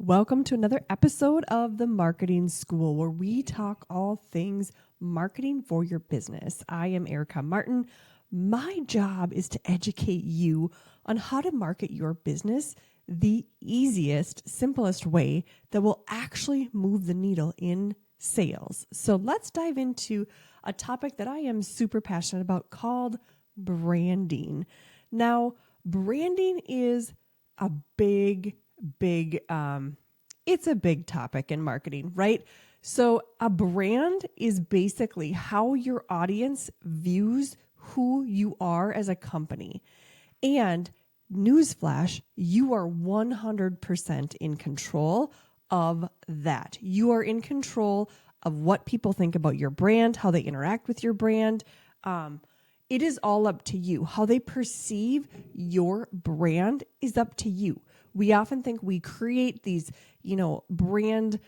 Welcome to another episode of the Marketing School, where we talk all things marketing for your business. I am Erica Martin. My job is to educate you on how to market your business the easiest, simplest way that will actually move the needle in sales. So let's dive into a topic that I am super passionate about called branding. Now, branding is a big it's a big topic in marketing, right? So a brand is basically how your audience views who you are as a company. And newsflash, you are 100% in control of that. You are in control of what people think about your brand, how they interact with your brand. It is all up to you. How they perceive your brand is up to you. We often think we create these, brand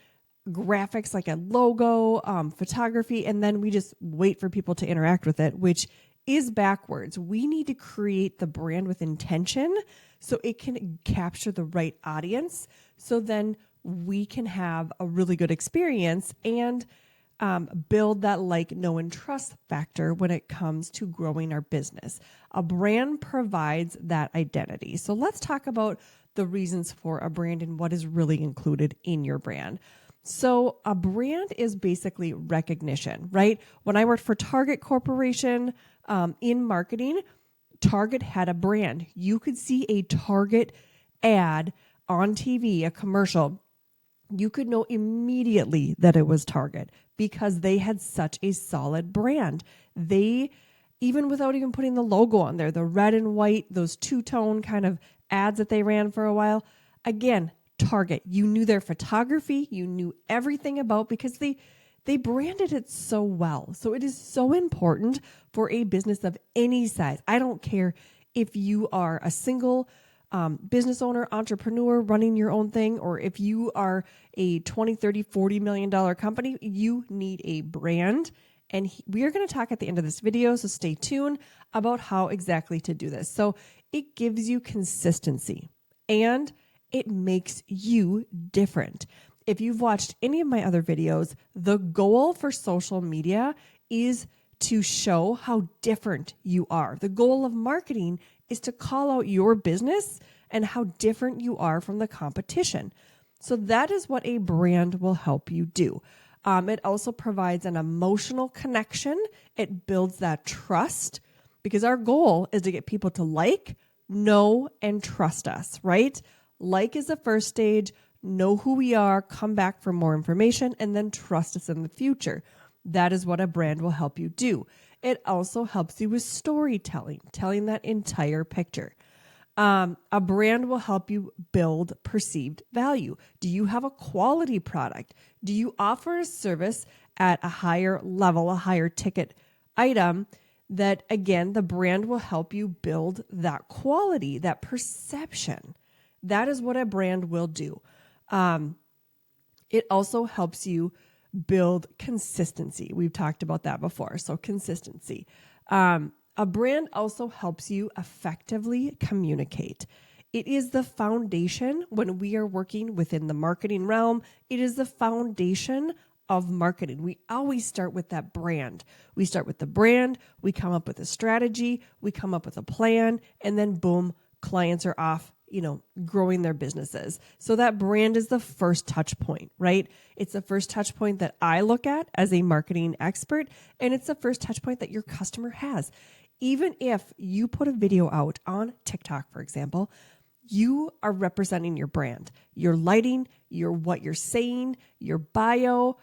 graphics like a logo, photography, and then we just wait for people to interact with it, which is backwards. We need to create the brand with intention so it can capture the right audience. So then we can have a really good experience and build that like, know, and trust factor when it comes to growing our business. A brand provides that identity. So let's talk about the reasons for a brand and what is really included in your brand. So a brand is basically recognition, right? When I worked for Target Corporation in marketing, Target had a brand. You could see a Target ad on TV, a commercial. You could know immediately that it was Target because they had such a solid brand. They, even without even putting the logo on there, the red and white, those two-tone kind of ads that they ran for a while, again, Target. You knew their photography, you knew everything about because they branded it so well. So it is so important for a business of any size. I don't care if you are a single business owner, entrepreneur running your own thing, or if you are a 20, 30, $40 million company, you need a brand. And we are going to talk at the end of this video, so stay tuned about how exactly to do this. So it gives you consistency and it makes you different. If you've watched any of my other videos, the goal for social media is to show how different you are. The goal of marketing is to call out your business and how different you are from the competition. So that is what a brand will help you do. It also provides an emotional connection. It builds that trust because our goal is to get people to like, know, and trust us, right? Like is the first stage. Know who we are, come back for more information, and then trust us in the future. That is what a brand will help you do. It also helps you with storytelling, telling that entire picture. A brand will help you build perceived value. Do you have a quality product? Do you offer a service at a higher level, a higher ticket item that, again, the brand will help you build that quality, that perception? That is what a brand will do. It also helps you build consistency. We've talked about that before. So consistency. A brand also helps you effectively communicate. It is the foundation when we are working within the marketing realm. It is the foundation of marketing. We always start with that brand. We start with the brand. We come up with a strategy. We come up with a plan. And then boom, clients are off, growing their businesses. So that brand is the first touch point, right? It's the first touch point that I look at as a marketing expert. And it's the first touch point that your customer has. Even if you put a video out on TikTok, for example, you are representing your brand, your lighting, what you're saying, your bio.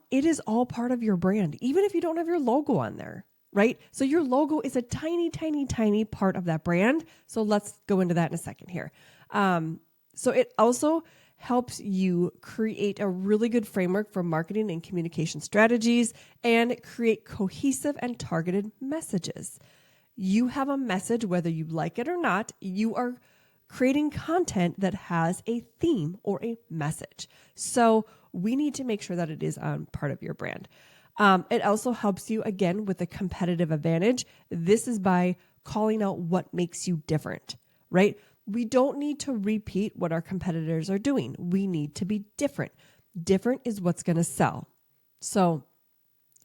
It is all part of your brand, even if you don't have your logo on there, right? So your logo is a tiny, tiny, tiny part of that brand. So let's go into that in a second here. So it also helps you create a really good framework for marketing and communication strategies and create cohesive and targeted messages. You have a message, whether you like it or not, you are creating content that has a theme or a message. So we need to make sure that it is on part of your brand. It also helps you, again, with a competitive advantage. This is by calling out what makes you different, right? We don't need to repeat what our competitors are doing. We need to be different. Different is what's going to sell. So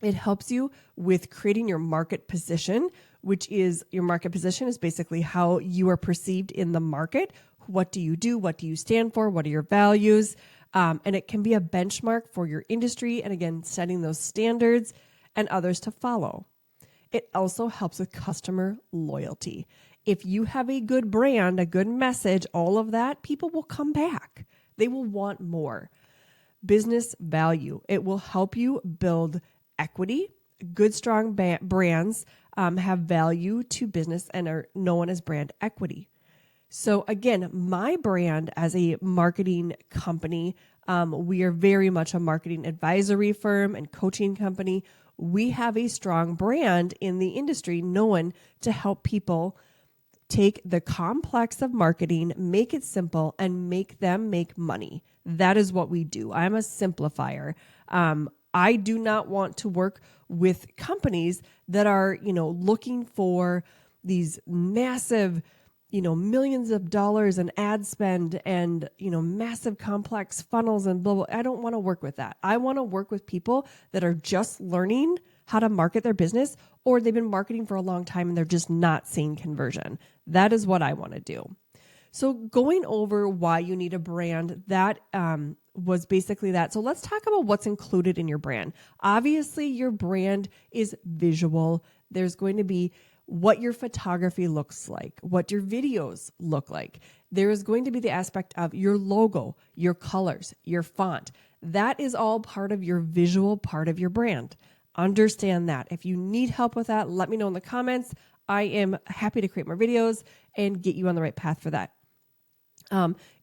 it helps you with creating your market position, which is your market position is basically how you are perceived in the market. What do you do? What do you stand for? What are your values? And it can be a benchmark for your industry. And again, setting those standards and others to follow. It also helps with customer loyalty. If you have a good brand, a good message, all of that, people will come back. They will want more. Business value. It will help you build equity. Good, strong brands have value to business and are known as brand equity. So again, my brand as a marketing company, we are very much a marketing advisory firm and coaching company. We have a strong brand in the industry known to help people take the complex of marketing, make it simple, and make them make money. That is what we do. I'm a simplifier. I do not want to work with companies that are, looking for these massive, millions of dollars in ad spend and, massive complex funnels and blah, blah. I don't want to work with that. I want to work with people that are just learning how to market their business, or they've been marketing for a long time and they're just not seeing conversion. That is what I want to do. So going over why you need a brand, that was basically that. So let's talk about what's included in your brand. Obviously, your brand is visual. There's going to be what your photography looks like, what your videos look like. There is going to be the aspect of your logo, your colors, your font. That is all part of your visual part of your brand. Understand that. If you need help with that, let me know in the comments. I am happy to create more videos and get you on the right path for that.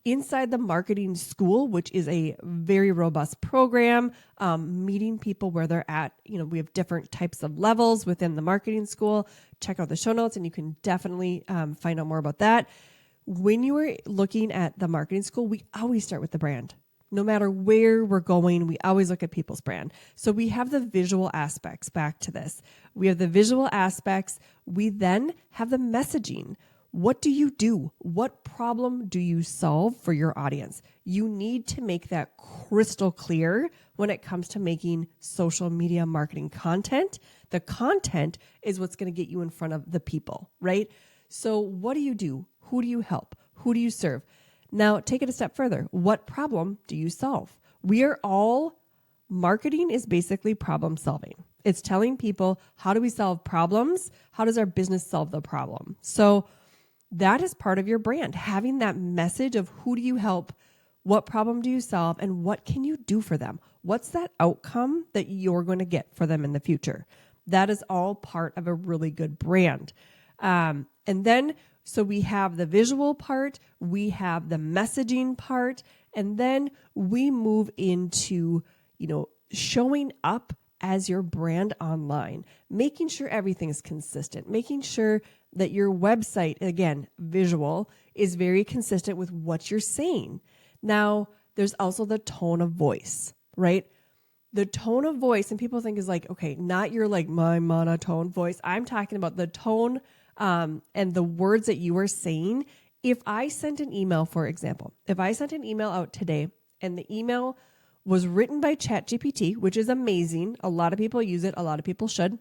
Inside the marketing school, which is a very robust program, meeting people where they're at. We have different types of levels within the marketing school. Check out the show notes and you can definitely find out more about that. When you are looking at the marketing school, we always start with the brand. No matter where we're going, we always look at people's brand. So we have the visual aspects back to this. We have the visual aspects. We then have the messaging. What do you do? What problem do you solve for your audience? You need to make that crystal clear when it comes to making social media marketing content. The content is what's going to get you in front of the people, right? So what do you do? Who do you help? Who do you serve? Now, take it a step further. What problem do you solve? Marketing is basically problem solving. It's telling people, how do we solve problems? How does our business solve the problem? So that is part of your brand, having that message of who do you help, what problem do you solve, and what can you do for them? What's that outcome that you're going to get for them in the future? That is all part of a really good brand. So we have the visual part, we have the messaging part, and then we move into, showing up as your brand online, making sure everything is consistent, making sure that your website, again, visual, is very consistent with what you're saying. Now, there's also the tone of voice, right? The tone of voice, and people think is like, okay, not your my monotone voice. I'm talking about the tone and the words that you are saying. If I sent an email, for example, if I sent an email out today and the email was written by ChatGPT, which is amazing. A lot of people use it. A lot of people should.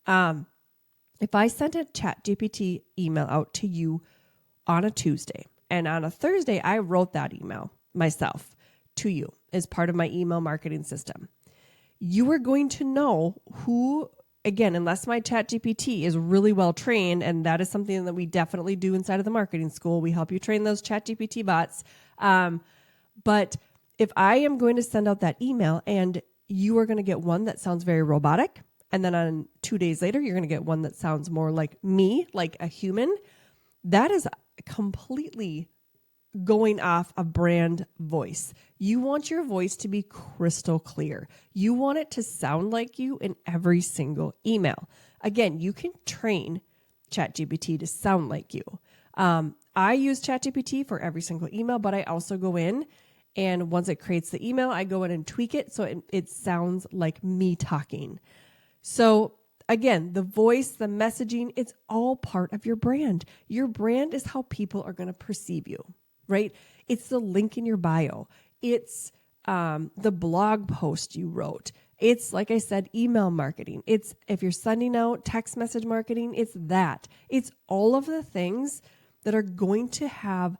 If I sent a ChatGPT email out to you on a Tuesday and on a Thursday, I wrote that email myself to you as part of my email marketing system, you are going to know who, again, unless my ChatGPT is really well trained, and that is something that we definitely do inside of the marketing school. We help you train those ChatGPT bots. But if I am going to send out that email and you are going to get one that sounds very robotic, and then on 2 days later, you're going to get one that sounds more like me, like a human, that is completely going off a brand voice. You want your voice to be crystal clear. You want it to sound like you in every single email. Again, you can train ChatGPT to sound like you. I use ChatGPT for every single email, but I also go in and once it creates the email, I go in and tweak it so it sounds like me talking. So Again, the voice, the messaging, it's all part of your brand. Your brand is how people are going to perceive you, right? It's the link in your bio. It's the blog post you wrote. It's, like I said, email marketing. It's if you're sending out text message marketing, it's that. It's all of the things that are going to have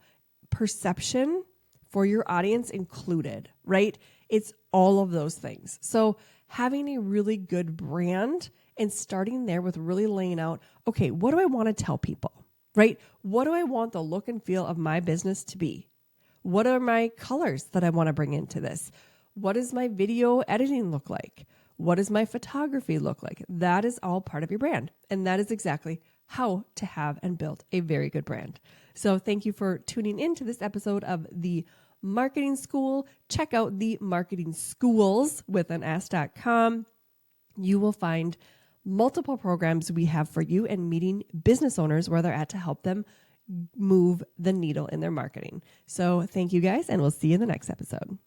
perception for your audience included, right? It's all of those things. So having a really good brand and starting there with really laying out, okay, what do I want to tell people, right? What do I want the look and feel of my business to be? What are my colors that I want to bring into this? What does my video editing look like? What does my photography look like? That is all part of your brand. And that is exactly how to have and build a very good brand. So thank you for tuning in to this episode of the Marketing School. Check out the Marketing Schools with an S.com. You will find multiple programs we have for you and meeting business owners where they're at to help them move the needle in their marketing. So thank you guys, and we'll see you in the next episode.